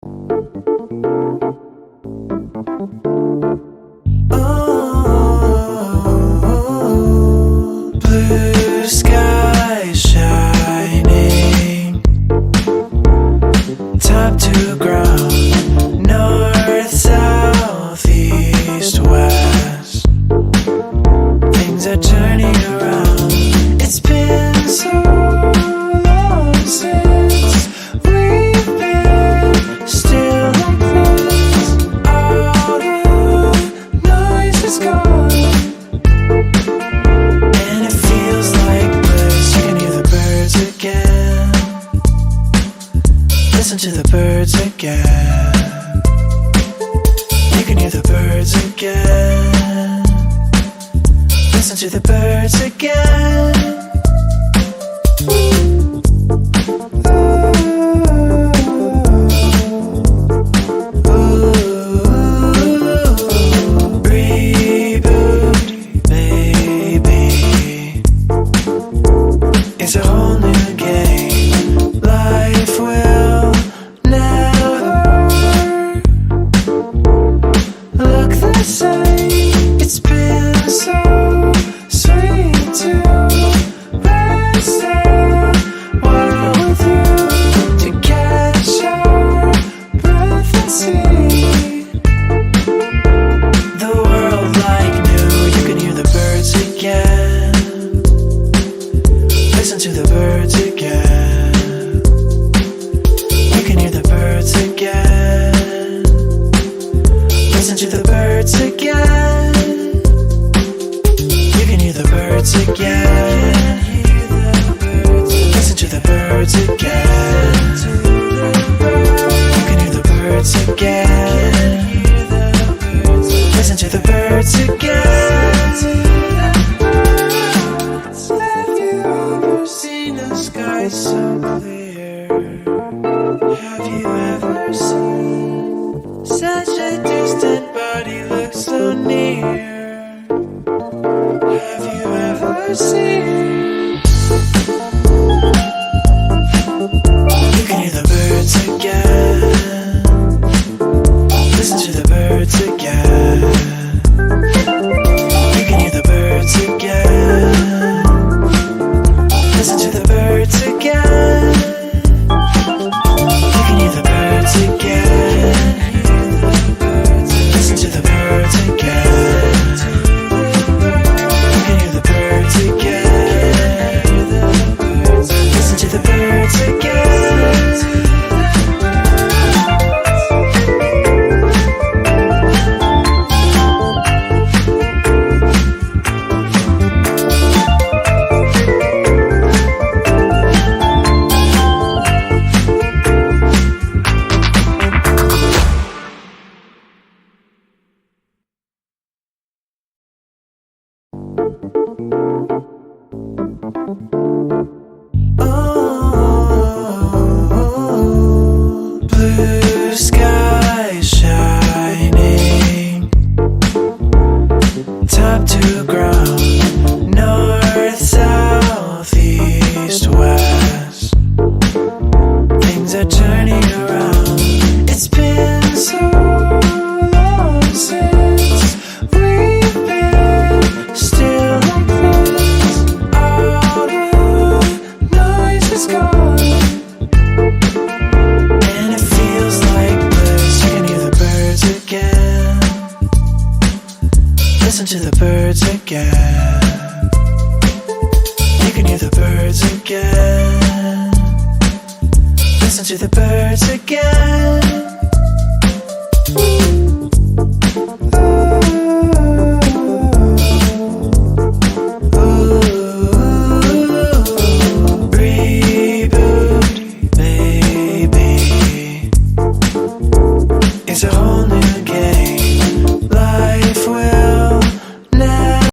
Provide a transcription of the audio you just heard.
Oh, blue sky shining, top to ground, north, south, east, west. Things are turning around. It's been so long since we've been still like this. All the noise is gone, and it feels like bliss. You can hear the birds again. Listen to the birds again. You can hear the birds again. Listen to the birds again. Reboot, baby. It's a whole new game. Life will never look the same. It's been so sweet to rest a while with you, to catch your breath and see the world like new. You can hear the birds again. Listen to the birds again. You can hear the birds again. Listen to the birds again. You can hear the birds again. Listen to the birds again. You can hear the birds again. Listen to the birds again. Have you ever seen a sky so clear? Have you ever seen such a distant body look so near? Have you ever seen? You can hear the birds again. Listen to the birds again. You can hear the birds again. Listen to the birds again. You can hear the birds again. Listen to the birds again. You can hear the birds again. Listen to the birds again. Oh, blue sky shining, top to ground, north, south, east, west. Things are turning around. It's been so long since we've been still like this. All the noise is gone, and it feels like bliss. You can hear the birds again. Listen to the birds again. You can hear the birds again. Listen to the birds again.